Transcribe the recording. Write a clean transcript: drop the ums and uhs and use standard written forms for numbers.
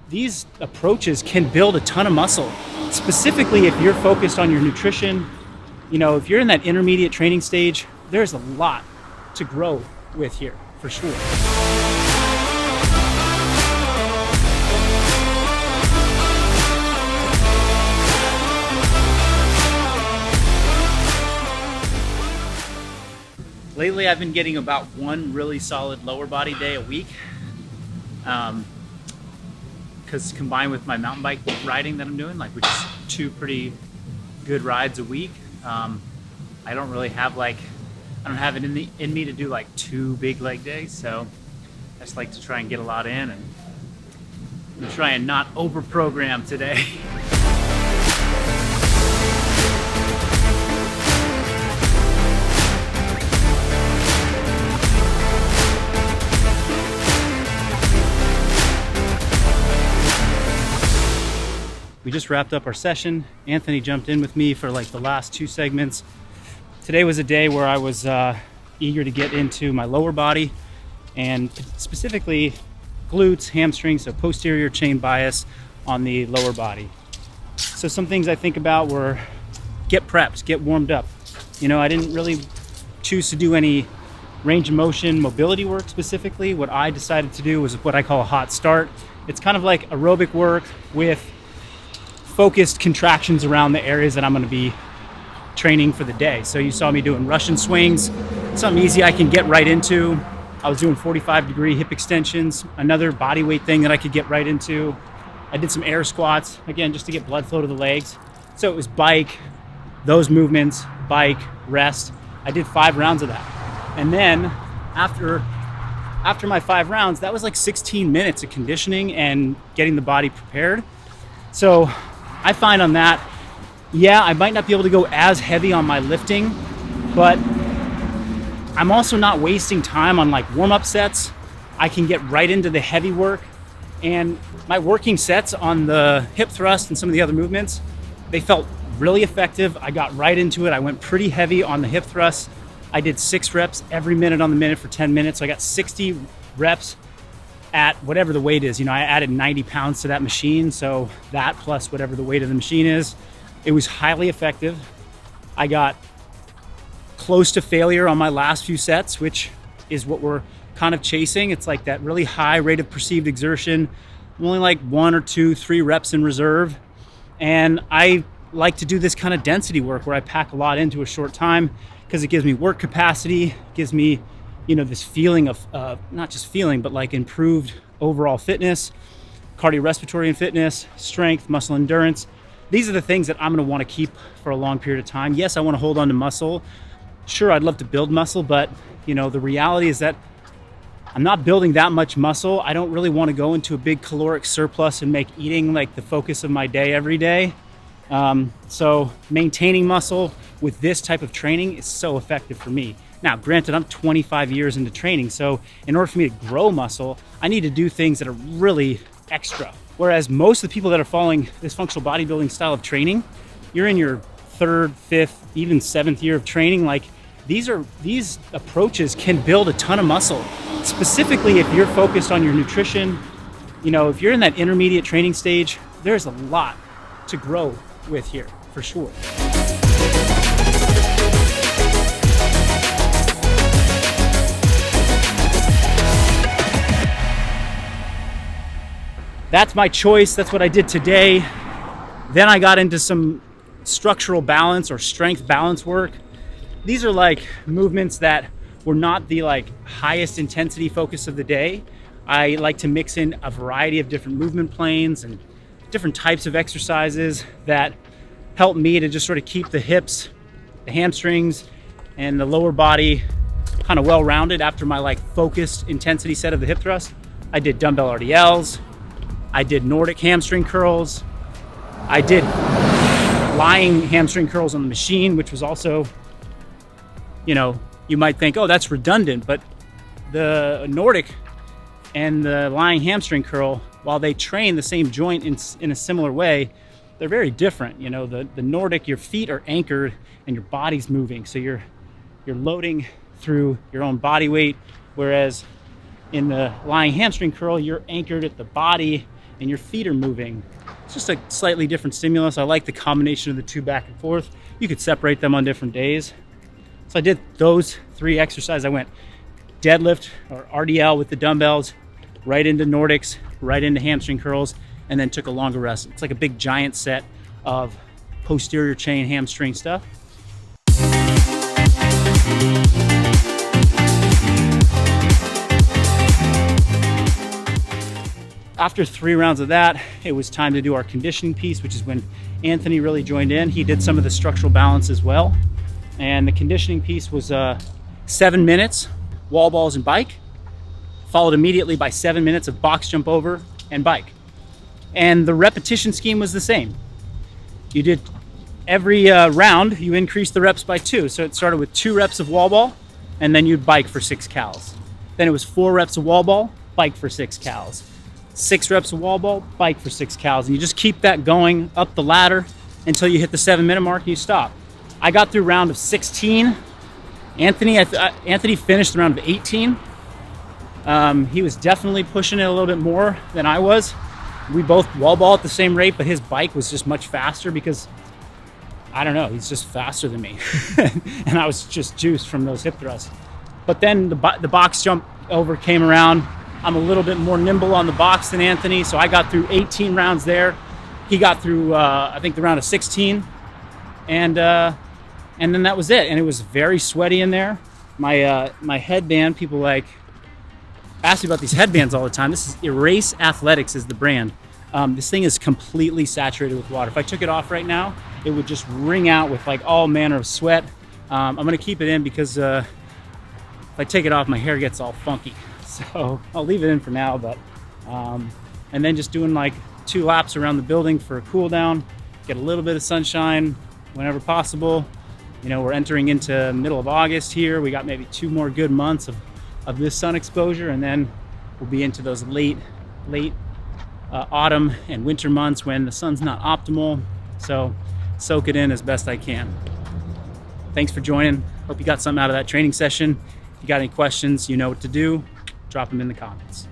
these approaches can build a ton of muscle, specifically if you're focused on your nutrition. If you're in that intermediate training stage, there's a lot to grow with here, for sure. Lately, I've been getting about one really solid lower body day a week, because combined with my mountain bike riding that I'm doing, which is 2 pretty good rides a week, I don't really have I don't have it in me to do 2 big leg days. So I just like to try and get a lot in, and I'm try and not over program today. We just wrapped up our session. Anthony jumped in with me for the last 2 segments. Today was a day where I was eager to get into my lower body, and specifically glutes, hamstrings, so posterior chain bias on the lower body. So some things I think about were get prepped, get warmed up. I didn't really choose to do any range of motion mobility work specifically. What I decided to do was what I call a hot start. It's kind of like aerobic work with focused contractions around the areas that I'm going to be training for the day. So you saw me doing Russian swings, something easy I can get right into. I was doing 45-degree hip extensions, another body weight thing that I could get right into. I did some air squats, again, just to get blood flow to the legs. So it was bike, those movements, bike, rest. I did 5 rounds of that. And then after my 5 rounds, that was 16 minutes of conditioning and getting the body prepared. So I find on that, I might not be able to go as heavy on my lifting, but I'm also not wasting time on warm-up sets. I can get right into the heavy work, and my working sets on the hip thrust and some of the other movements, they felt really effective. I got right into it. I went pretty heavy on the hip thrust. I did 6 reps every minute on the minute for 10 minutes. So I got 60 reps at whatever the weight is. I added 90 pounds to that machine, so that plus whatever the weight of the machine is, it was highly effective. I got close to failure on my last few sets, which is what we're kind of chasing. It's that really high rate of perceived exertion. I'm only 1 or 2, 3 reps in reserve, and I like to do this kind of density work where I pack a lot into a short time, because it gives me work capacity, gives me this feeling of, not just feeling, but improved overall fitness, cardiorespiratory and fitness, strength, muscle endurance. These are the things that I'm going to want to keep for a long period of time. Yes, I want to hold on to muscle. Sure, I'd love to build muscle, but the reality is that I'm not building that much muscle. I don't really want to go into a big caloric surplus and make eating the focus of my day every day. So maintaining muscle with this type of training is so effective for me. Now, granted, I'm 25 years into training, so in order for me to grow muscle, I need to do things that are really extra. Whereas most of the people that are following this functional bodybuilding style of training, you're in your 3rd, 5th, even 7th year of training. These approaches can build a ton of muscle, specifically if you're focused on your nutrition. If you're in that intermediate training stage, there's a lot to grow with here, for sure. That's my choice. That's what I did today. Then I got into some structural balance or strength balance work. These are movements that were not the highest intensity focus of the day. I like to mix in a variety of different movement planes and different types of exercises that help me to just sort of keep the hips, the hamstrings, and the lower body kind of well-rounded after my focused intensity set of the hip thrust. I did dumbbell RDLs. I did Nordic hamstring curls. I did lying hamstring curls on the machine, which was also, you might think, oh, that's redundant, but the Nordic and the lying hamstring curl, while they train the same joint in a similar way, they're very different. The Nordic, your feet are anchored and your body's moving, so you're loading through your own body weight, whereas in the lying hamstring curl, you're anchored at the body and your feet are moving. It's just a slightly different stimulus. I like the combination of the two back and forth. You could separate them on different days. So I did those 3 exercises. I went deadlift or RDL with the dumbbells, right into Nordics, right into hamstring curls, and then took a longer rest. It's like a big giant set of posterior chain hamstring stuff. After 3 rounds of that, it was time to do our conditioning piece, which is when Anthony really joined in. He did some of the structural balance as well. And the conditioning piece was 7 minutes, wall balls and bike, followed immediately by 7 minutes of box jump over and bike. And the repetition scheme was the same. You did every round, you increased the reps by 2. So it started with 2 reps of wall ball, and then you'd bike for 6 cals. Then it was 4 reps of wall ball, bike for 6 cals. 6 reps of wall ball, bike for 6 cals. And you just keep that going up the ladder until you hit the 7-minute mark and you stop. I got through round of 16. Anthony finished the round of 18. He was definitely pushing it a little bit more than I was. We both wall ball at the same rate, but his bike was just much faster because, I don't know, he's just faster than me. And I was just juiced from those hip thrusts. But then the box jump over came around. I'm a little bit more nimble on the box than Anthony, so I got through 18 rounds there. He got through, I think, the round of 16, and then that was it. And it was very sweaty in there. My headband, people ask me about these headbands all the time. This is Erase Athletics is the brand. This thing is completely saturated with water. If I took it off right now, it would just wring out with all manner of sweat. I'm gonna keep it in because if I take it off, my hair gets all funky. So I'll leave it in for now, but and then just doing 2 laps around the building for a cool down, get a little bit of sunshine whenever possible. You know, we're entering into middle of August here. We got maybe 2 more good months of this sun exposure, and then we'll be into those late autumn and winter months when the sun's not optimal. So soak it in as best I can. Thanks for joining. Hope you got something out of that training session. If you got any questions, you know what to do. Drop them in the comments.